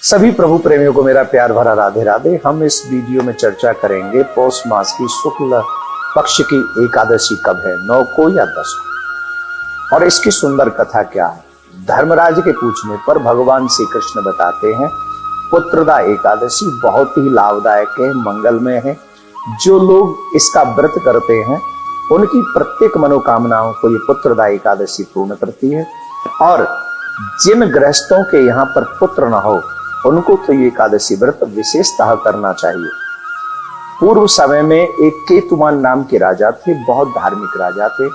सभी प्रभु प्रेमियों को मेरा प्यार भरा राधे राधे। हम इस वीडियो में चर्चा करेंगे पौष मास की शुक्ल पक्ष की एकादशी कब है, 9 को या 10 को, और इसकी सुंदर कथा क्या है। धर्मराज के पूछने पर भगवान श्री कृष्ण बताते हैं पुत्रदा एकादशी बहुत ही लाभदायक है, मंगलमय है। जो लोग इसका व्रत करते हैं उनकी प्रत्येक मनोकामनाओं को ये पुत्रदा एकादशी पूर्ण करती है। और जिन गृहस्थों के यहाँ पर पुत्र न हो उनको तो ये एकादशी व्रत विशेषतः करना चाहिए। पूर्व समय में एक केतुमान नाम के राजा थे, बहुत धार्मिक राजा थे,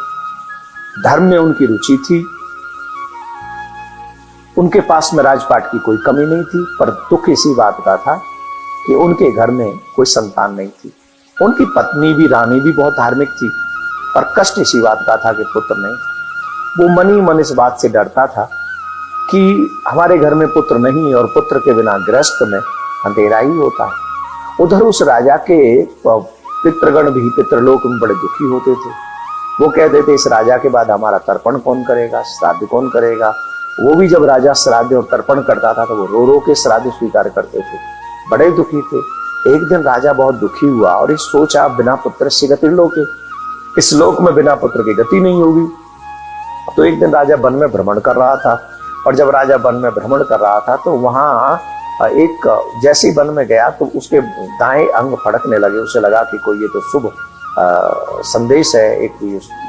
धर्म में उनकी रुचि थी, उनके पास में राजपाट की कोई कमी नहीं थी। पर दुख इसी बात का था कि उनके घर में कोई संतान नहीं थी। उनकी पत्नी भी, रानी भी बहुत धार्मिक थी, पर कष्ट इसी बात का था कि पुत्र नहीं था। वो मन ही मन इस बात से डरता था कि हमारे घर में पुत्र नहीं और पुत्र के बिना गृहस्थ में अंधेरा ही होता है। उधर उस राजा के पितृगण भी पितृलोक में बड़े दुखी होते थे। वो कहते थे इस राजा के बाद हमारा तर्पण कौन करेगा, श्राद्ध कौन करेगा। वो भी जब राजा श्राद्ध और तर्पण करता था तो वो रो रो के श्राद्ध स्वीकार करते थे, बड़े दुखी थे। एक दिन राजा बहुत दुखी हुआ और इस सोचा बिना पुत्र से गति लोके, इस लोक में बिना पुत्र की गति नहीं होगी। तो एक दिन राजा वन में भ्रमण कर रहा था, और जब राजा वन में भ्रमण कर रहा था तो वहां एक जैसे वन में गया तो उसके दाएं अंग फड़कने लगे। उसे लगा कि कोई ये तो शुभ संदेश है, एक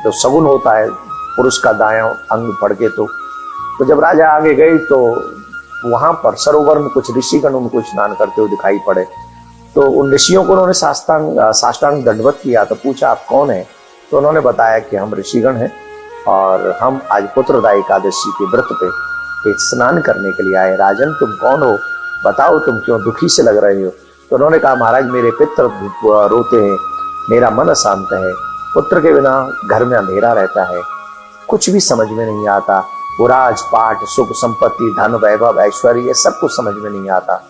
जो सगुन होता है पुरुष का दायां अंग फड़के। तो जब राजा आगे गए तो वहां पर सरोवर में कुछ ऋषिगण उनको स्नान करते हुए दिखाई पड़े। तो उन ऋषियों को उन्होंने साष्टांग दंडवत किया। तो पूछा आप कौन है? तो उन्होंने बताया कि हम ऋषिगण हैं और हम आज पुत्रदा एकादशी के व्रत पे स्नान करने के लिए आए। राजन तुम कौन हो, बताओ तुम क्यों दुखी से लग रहे हो? तो उन्होंने कहा महाराज मेरे पितृ रोते हैं, मेरा मन अशांत है, पुत्र के बिना घर में अंधेरा रहता है, कुछ भी समझ में नहीं आता। वो राजपाट, सुख संपत्ति, धन, वैभव, ऐश्वर्य सब कुछ समझ में नहीं आता,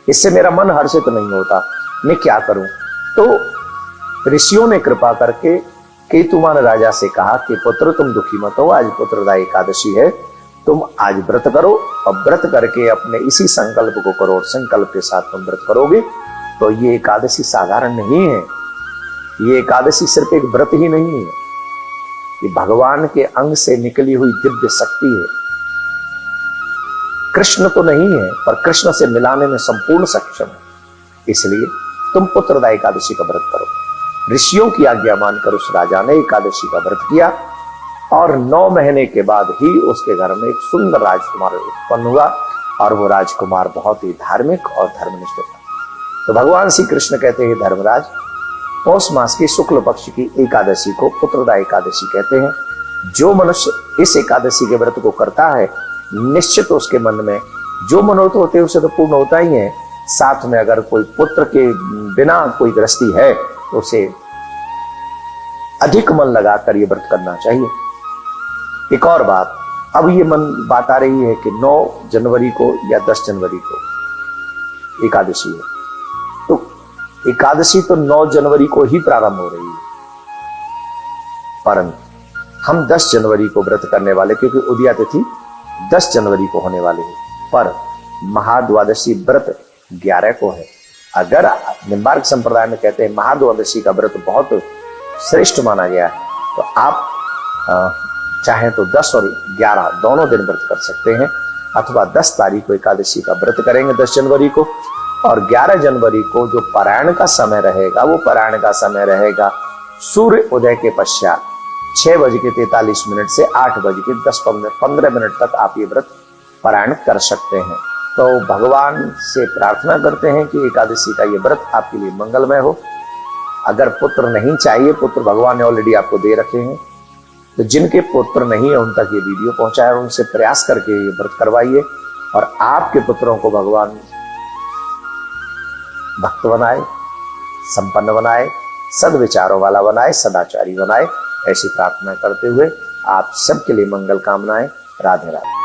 इससे मेरा मन हर्षित नहीं होता, मैं क्या करूं? तो ऋषियों ने कृपा करके केतुमान राजा से कहा कि पुत्र तुम दुखी मत हो, आज पुत्रदा एकादशी है, तुम आज व्रत करो और व्रत करके अपने इसी संकल्प को करो और संकल्प के साथ तुम व्रत करोगे तो ये एकादशी साधारण नहीं है। ये एकादशी सिर्फ एक व्रत ही नहीं है, ये भगवान के अंग से निकली हुई दिव्य शक्ति है। कृष्ण तो नहीं है पर कृष्ण से मिलाने में संपूर्ण सक्षम है। इसलिए तुम पुत्रदा एकादशी का व्रत करो। ऋषियों की आज्ञा मानकर उस राजा ने एकादशी का व्रत किया और 9 महीने के बाद ही उसके घर में एक सुंदर राजकुमार उत्पन्न हुआ और वो राजकुमार बहुत ही धार्मिक और धर्मनिष्ठ था। तो भगवान श्री कृष्ण कहते हैं धर्मराज, पौष मास की शुक्ल पक्ष की एकादशी को पुत्रदा एकादशी कहते हैं। जो मनुष्य इस एकादशी के व्रत को करता है निश्चित उसके मन में जो मनोरथ होते हैं उसे तो पूर्ण होता ही है। साथ में अगर कोई पुत्र के बिना कोई गृहस्थी है तो उसे अधिक मन लगाकर ये व्रत करना चाहिए। एक और बात, अब ये बात आ रही है कि 9 जनवरी को या 10 जनवरी को एकादशी है, तो एकादशी तो 9 जनवरी को ही प्रारंभ हो रही है, परंतु हम 10 जनवरी को व्रत करने वाले, क्योंकि उदया तिथि 10 जनवरी को होने वाली है, पर महाद्वादशी व्रत 11 को है। अगर निम्बार्क संप्रदाय में कहते हैं महाद्वादशी का व्रत बहुत श्रेष्ठ माना गया है, तो आप चाहे तो 10 और 11 दोनों दिन व्रत कर सकते हैं, अथवा 10 तारीख को एकादशी का व्रत करेंगे 10 जनवरी को, और 11 जनवरी को जो पारायण का समय रहेगा वो पारायण का समय रहेगा सूर्य उदय के पश्चात 6:43 से 8:10-15 तक आप ये व्रत पारायण कर सकते हैं। तो भगवान से प्रार्थना करते हैं कि एकादशी का ये व्रत आपके लिए मंगलमय हो। अगर पुत्र नहीं चाहिए, पुत्र भगवान ने ऑलरेडी आपको दे रखे हैं, तो जिनके पुत्र नहीं है उन तक ये वीडियो पहुंचाए और उनसे प्रयास करके ये व्रत करवाइए और आपके पुत्रों को भगवान भक्त बनाए, संपन्न बनाए, सद्विचारों वाला बनाए, सदाचारी बनाए। ऐसी प्रार्थना करते हुए आप सबके लिए मंगल कामनाएं। राधे राधे।